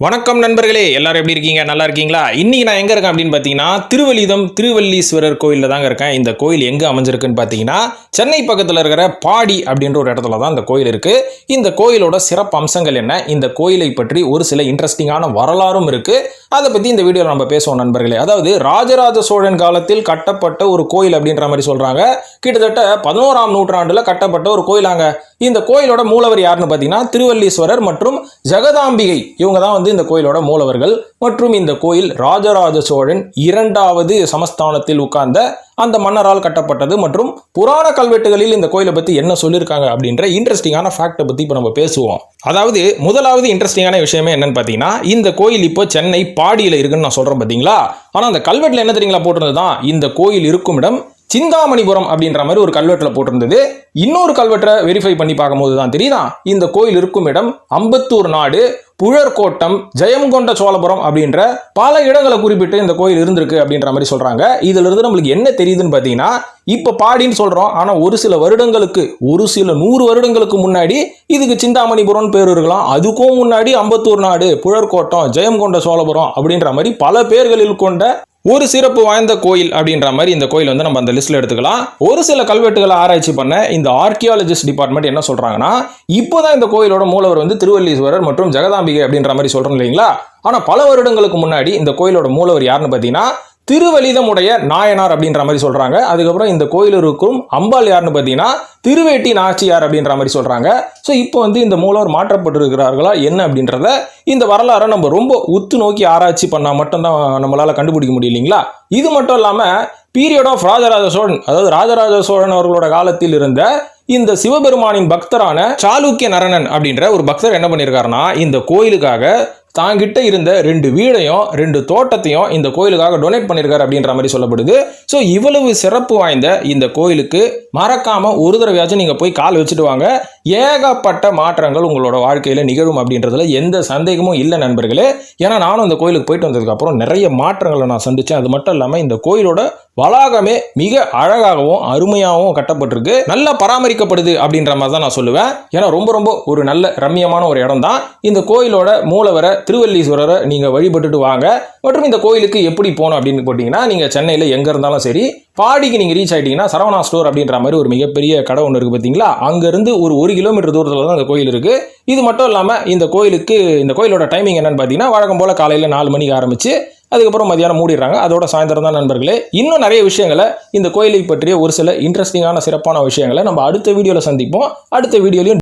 வணக்கம் நண்பர்களே, எல்லாரும் எப்படி இருக்கீங்க? நல்லா இருக்கீங்களா? இன்னைக்கு நான் எங்க இருக்கேன் அப்படின்னு பார்த்தீங்கன்னா, திருவலிதம் திருவல்லீஸ்வரர் கோயிலில் தாங்க இருக்கேன். இந்த கோயில் எங்க அமைஞ்சிருக்குன்னு பார்த்தீங்கன்னா, சென்னை பக்கத்தில் இருக்கிற பாடி அப்படின்ற ஒரு இடத்துல தான் இந்த கோயில் இருக்கு. இந்த கோயிலோட சிறப்பு அம்சங்கள் என்ன, இந்த கோயிலை பற்றி ஒரு சில இன்ட்ரெஸ்டிங்கான வரலாறும் இருக்கு. அதை பத்தி இந்த வீடியோவில் நம்ம பேசுவோம் நண்பர்களே. அதாவது ராஜராஜ சோழன் காலத்தில் கட்டப்பட்ட ஒரு கோயில் அப்படின்ற மாதிரி சொல்றாங்க. கிட்டத்தட்ட 11ஆம் நூற்றாண்டுல கட்டப்பட்ட ஒரு கோயிலாங்க. இந்த கோயிலோட மூலவர் யாருன்னு பார்த்தீங்கன்னா, திருவல்லீஸ்வரர் மற்றும் ஜெகதாம்பிகை, இவங்க தான் இந்த கோயிலோட மூலவர்கள். மற்றும் இந்த கோயில் ராஜராஜ சோழன் 2வது சமஸ்தானத்தில் உட்கார்ந்த அந்த மன்னரால் கட்டப்பட்டது. மற்றும் புராண கல்வெட்டுகளில் இந்த கோயிலை பத்தி என்ன சொல்லியிருக்காங்க அப்படின்ற இன்ட்ரெஸ்டிங்கான ஃபேக்டை பத்தி இப்போ நம்ம பேசுவோம். அதாவது முதலாவது இன்ட்ரெஸ்டிங்கான விஷயமே என்னன்னு பார்த்தீங்கன்னா, இந்த கோயில் இப்போ சென்னை பாடியில் இருக்குன்னு நான் சொல்றேன் பார்த்தீங்களா. ஆனால் அந்த கல்வெட்டில் என்ன தெரியுங்களா போட்டிருந்தது தான், இந்த கோயில் இருக்கும் இடம் சிந்தாமணிபுரம் அப்படின்ற மாதிரி ஒரு கல்வெட்டில் போட்டிருந்தது. இன்னொரு கல்வெட்டை வெரிஃபை பண்ணி பார்க்கும்போது தான் தெரியுதா, இந்த கோயில் இருக்கும் இடம் அம்பத்தூர் நாடு, புழற்கோட்டம், ஜெயங்கொண்ட சோழபுரம் அப்படின்ற பல இடங்களை குறிப்பிட்டு இந்த கோயில் இருந்திருக்கு அப்படின்ற மாதிரி சொல்றாங்க. இதுல இருந்து நம்மளுக்கு என்ன தெரியுதுன்னு பார்த்தீங்கன்னா, இப்ப பாடின்னு சொல்றோம், ஆனா ஒரு சில 100 வருடங்களுக்கு முன்னாடி இதுக்கு சிந்தாமணிபுரம் பேர் இருக்கலாம். அதுக்கும் முன்னாடி அம்பத்தூர் நாடு, புழற்கோட்டம், ஜெயங்கொண்ட சோழபுரம் அப்படின்ற மாதிரி பல பேர்களில் கொண்ட ஒரு சிறப்பு வாய்ந்த கோயில் அப்படின்ற மாதிரி இந்த கோயில் நம்ம அந்த லிஸ்ட்ல எடுத்துக்கலாம். ஒரு சில கல்வெட்டுகளை ஆராய்ச்சி பண்ண இந்த ஆர்கியாலஜிஸ்ட் டிபார்ட்மெண்ட் என்ன சொல்றாங்கன்னா, இப்போதான் இந்த கோயிலோட மூலவர் திருவல்லீஸ்வரர் மற்றும் ஜெகதாம்பிகை அப்படின்ற மாதிரி சொல்றோம் இல்லைங்களா. ஆனா பல வருடங்களுக்கு முன்னாடி இந்த கோயிலோட மூலவர் யாருன்னு பார்த்தீங்கன்னா, திருவலிதமுடைய நாயனார் அப்படின்ற மாதிரி சொல்றாங்க. அதுக்கப்புறம் இந்த கோயில் இருக்கும் அம்பாள் யாருன்னு பார்த்தீங்கன்னா, திருவேட்டி நாச்சியார் அப்படின்ற மாதிரி சொல்றாங்க. ஸோ இப்போ இந்த மூலவர் மாற்றப்பட்டிருக்கிறார்களா என்ன அப்படின்றத இந்த வரலாறை நம்ம ரொம்ப உத்து நோக்கி ஆராய்ச்சி பண்ணா மட்டும்தான் நம்மளால கண்டுபிடிக்க முடியும் இல்லைங்களா. இது மட்டும் இல்லாம பீரியட் ஆஃப் ராஜராஜ சோழன், அதாவது ராஜராஜ சோழன் அவர்களோட காலத்தில் இருந்த இந்த சிவபெருமானின் பக்தரான சாளுக்கிய நரனன் அப்படின்ற ஒரு பக்தர் என்ன பண்ணியிருக்காருன்னா, இந்த கோயிலுக்காக தாங்கிட்ட இருந்த 2 வீடையும் 2 தோட்டத்தையும் இந்த கோயிலுக்காக டொனேட் பண்ணியிருக்காரு அப்படின்ற மாதிரி சொல்லப்படுது. ஸோ இவ்வளவு சிறப்பு வாய்ந்த இந்த கோயிலுக்கு மறக்காம ஒரு தடவையாச்சும் நீங்க போய் கால் வச்சுட்டு வாங்க. ஏகப்பட்ட மாற்றங்கள் உங்களோட வாழ்க்கையில நிகழும் அப்படின்றதுல எந்த சந்தேகமும் இல்லை நண்பர்களே. ஏன்னா நானும் இந்த கோயிலுக்கு போயிட்டு வந்ததுக்கு அப்புறம் நிறைய மாற்றங்களை நான் சந்திச்சேன். அது மட்டும் இல்லாம இந்த கோயிலோட வளாகமே மிக அழகாகவும் அருமையாகவும் கட்டப்பட்டிருக்கு, நல்லா பராமரிக்கப்படுது அப்படின்ற மாதிரி தான் நான் சொல்லுவேன். ஏன்னா ரொம்ப ஒரு நல்ல ரம்மியமான ஒரு இடம் தான். இந்த கோயிலோட மூலவரை திருவல்லீஸ்வரரை நீங்க வழிபட்டுட்டு வாங்க. மற்றும் இந்த கோயிலுக்கு எப்படி போகணும் அப்படின்னு போட்டீங்கன்னா, நீங்க சென்னையில எங்க இருந்தாலும் சரி, பாடிக்கு நீங்க ரீச் ஆயிட்டீங்கன்னா சரவணா ஸ்டோர் அப்படின்ற மாதிரி ஒரு மிகப்பெரிய கடை ஒன்று இருக்கு பார்த்தீங்களா. அங்கிருந்து ஒரு 1 கிலோமீட்டர் தூரத்தில் தான் இந்த கோயில் இருக்கு. இது மட்டும் இல்லாம இந்த கோயிலோட டைமிங் என்னன்னு பார்த்தீங்கன்னா, வழக்கம் போல காலையில 4 மணிக்கு ஆரம்பிச்சு அதுக்கப்புறம் மதியானம் மூடிடுறாங்க. அதோட சாயந்தரம் தான் நண்பர்களே. இன்னும் நிறைய விஷயங்களை இந்த கோயிலை பற்றிய ஒரு சில இன்ட்ரெஸ்டிங்கான சிறப்பான விஷயங்களை நம்ம அடுத்த வீடியோவில் சந்திப்போம். அடுத்த வீடியோலையும்